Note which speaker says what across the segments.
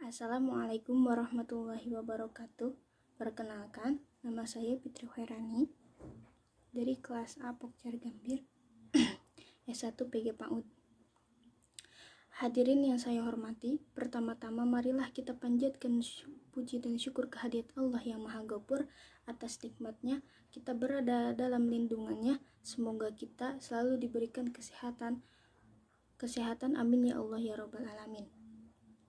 Speaker 1: Assalamualaikum warahmatullahi wabarakatuh. Perkenalkan, nama saya Fitri Khairani dari kelas A Pokjar Gambir S1 PG PAUD. Hadirin yang saya hormati, pertama-tama marilah kita panjatkan puji dan syukur kehadirat Allah yang Maha Ghafur atas nikmatnya kita berada dalam lindungannya. Semoga kita selalu diberikan kesehatan, amin ya Allah ya Rabbal Alamin.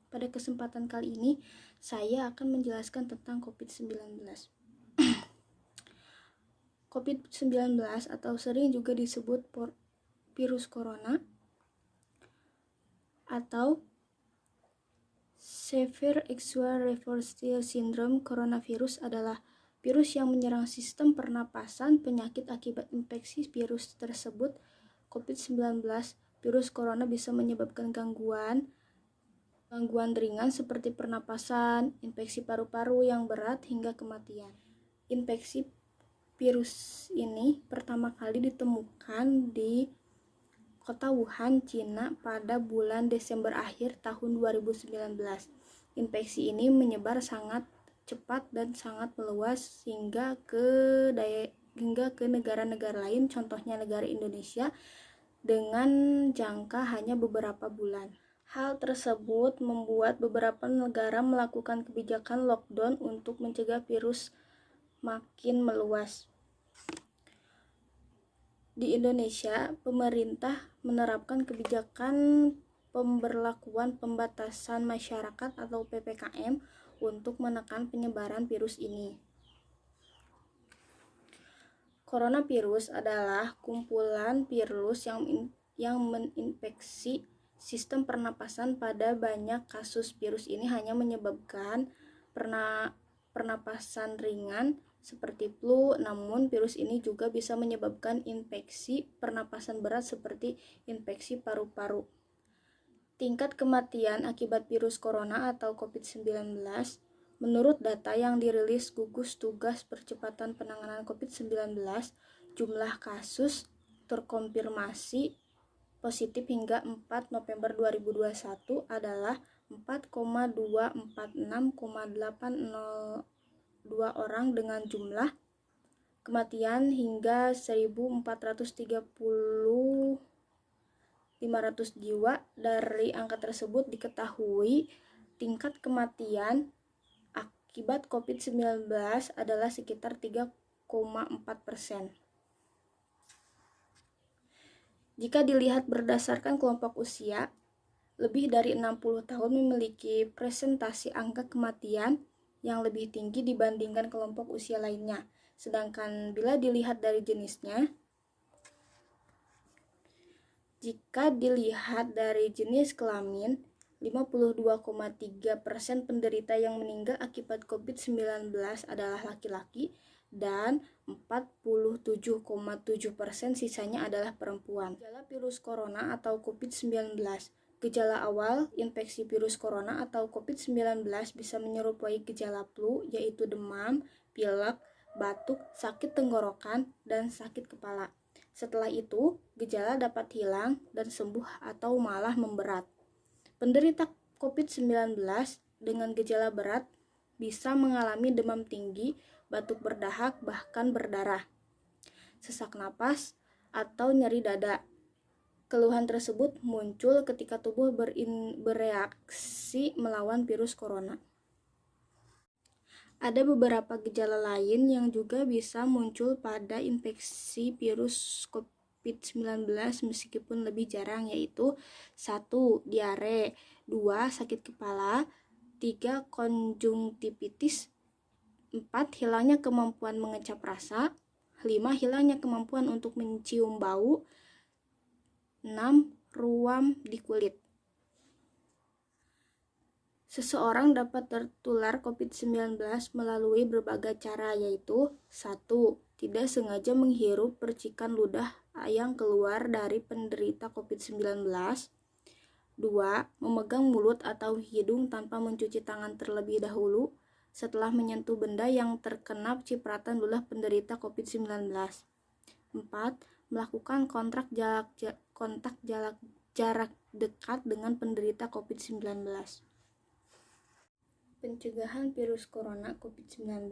Speaker 1: Pada kesempatan kali ini, saya akan menjelaskan tentang COVID-19. COVID-19 atau sering juga disebut virus corona atau Severe Acute Respiratory Syndrome. Coronavirus adalah virus yang menyerang sistem pernapasan. Penyakit akibat infeksi virus tersebut. COVID-19 virus corona bisa menyebabkan gangguan ringan seperti pernapasan, infeksi paru-paru yang berat, hingga kematian. Infeksi virus ini pertama kali ditemukan di kota Wuhan, Cina pada bulan Desember akhir tahun 2019. Infeksi ini menyebar sangat cepat dan sangat meluas hingga ke negara-negara lain, contohnya negara Indonesia, dengan jangka hanya beberapa bulan. Hal tersebut membuat beberapa negara melakukan kebijakan lockdown untuk mencegah virus makin meluas. Di Indonesia, pemerintah menerapkan kebijakan pemberlakuan pembatasan masyarakat atau PPKM untuk menekan penyebaran virus ini. Coronavirus adalah kumpulan virus yang menginfeksi sistem pernapasan. Pada banyak kasus, virus ini hanya menyebabkan pernapasan ringan seperti flu, namun virus ini juga bisa menyebabkan infeksi pernapasan berat seperti infeksi paru-paru. Tingkat kematian akibat virus corona atau COVID-19 menurut data yang dirilis Gugus Tugas Percepatan Penanganan COVID-19, jumlah kasus terkonfirmasi positif hingga 4 November 2021 adalah 4,246,802 orang dengan jumlah kematian hingga 1.430.500 jiwa. Dari angka tersebut diketahui tingkat kematian akibat COVID-19 adalah sekitar 3,4%. Jika dilihat berdasarkan kelompok usia, lebih dari 60 tahun memiliki presentasi angka kematian yang lebih tinggi dibandingkan kelompok usia lainnya. Sedangkan bila dilihat dari jenisnya, jika dilihat dari jenis kelamin, 52,3% penderita yang meninggal akibat COVID-19 adalah laki-laki dan 47,7% sisanya adalah perempuan. Gejala virus corona atau COVID-19. Gejala awal infeksi virus corona atau COVID-19 bisa menyerupai gejala flu, yaitu demam, pilek, batuk, sakit tenggorokan, dan sakit kepala. Setelah itu, gejala dapat hilang dan sembuh atau malah memberat. Penderita COVID-19 dengan gejala berat bisa mengalami demam tinggi, batuk berdahak, bahkan berdarah, sesak napas, atau nyeri dada. Keluhan tersebut muncul ketika tubuh bereaksi melawan virus corona. Ada beberapa gejala lain yang juga bisa muncul pada infeksi virus COVID-19 meskipun lebih jarang, yaitu 1. Diare, 2. Sakit kepala, 3. Konjungtivitis, 4. Hilangnya kemampuan mengecap rasa, 5. Hilangnya kemampuan untuk mencium bau, 6. Ruam di kulit. Seseorang dapat tertular COVID-19 melalui berbagai cara, yaitu 1. Tidak sengaja menghirup percikan ludah yang keluar dari penderita COVID-19, 2. Memegang mulut atau hidung tanpa mencuci tangan terlebih dahulu setelah menyentuh benda yang terkena cipratan ludah penderita COVID-19, 4. Melakukan kontak jarak dekat dengan penderita COVID-19. Pencegahan virus corona COVID-19.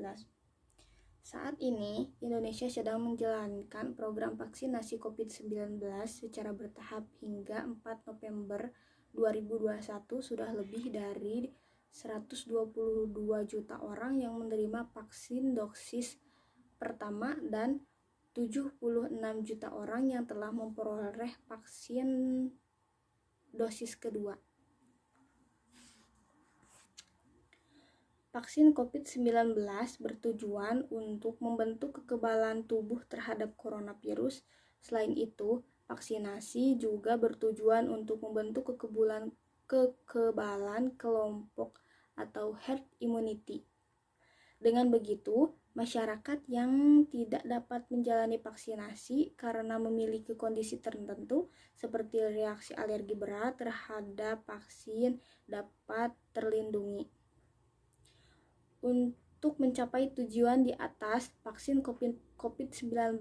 Speaker 1: Saat ini, Indonesia sedang menjalankan program vaksinasi COVID-19 secara bertahap hingga 4 November 2021 sudah lebih dari 122 juta orang yang menerima vaksin dosis pertama dan 76 juta orang yang telah memperoleh vaksin dosis kedua. Vaksin COVID-19 bertujuan untuk membentuk kekebalan tubuh terhadap coronavirus. Selain itu, vaksinasi juga bertujuan untuk membentuk kekebalan kelompok atau herd immunity. Dengan begitu, masyarakat yang tidak dapat menjalani vaksinasi karena memiliki kondisi tertentu seperti reaksi alergi berat terhadap vaksin dapat terlindungi. Untuk mencapai tujuan di atas, vaksin COVID-19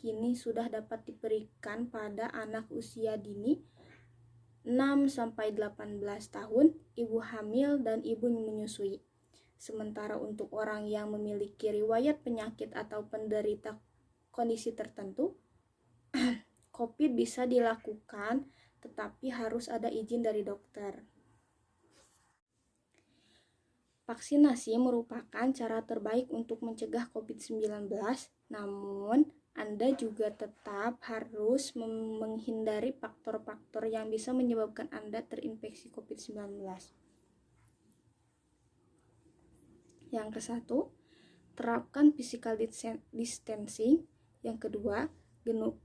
Speaker 1: kini sudah dapat diberikan pada anak usia dini 6-18 tahun, ibu hamil, dan ibu menyusui. Sementara untuk orang yang memiliki riwayat penyakit atau penderita kondisi tertentu, COVID bisa dilakukan, tetapi harus ada izin dari dokter. Vaksinasi merupakan cara terbaik untuk mencegah COVID-19, namun Anda juga tetap harus menghindari faktor-faktor yang bisa menyebabkan Anda terinfeksi COVID-19. Yang ke-1, terapkan physical distancing. Yang kedua,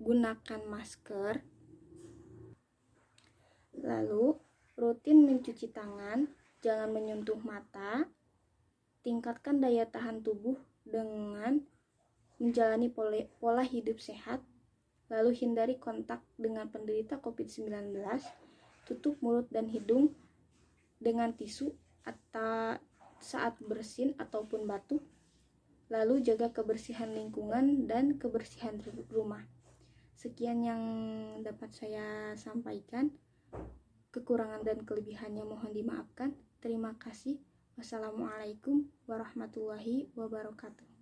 Speaker 1: gunakan masker. Lalu, rutin mencuci tangan, jangan menyentuh mata. Tingkatkan daya tahan tubuh dengan menjalani pola hidup sehat. Lalu hindari kontak dengan penderita COVID-19. Tutup mulut dan hidung dengan tisu atau saat bersin ataupun batuk. Lalu jaga kebersihan lingkungan dan kebersihan rumah. Sekian yang dapat saya sampaikan. Kekurangan dan kelebihannya mohon dimaafkan. Terima kasih. Wassalamualaikum warahmatullahi wabarakatuh.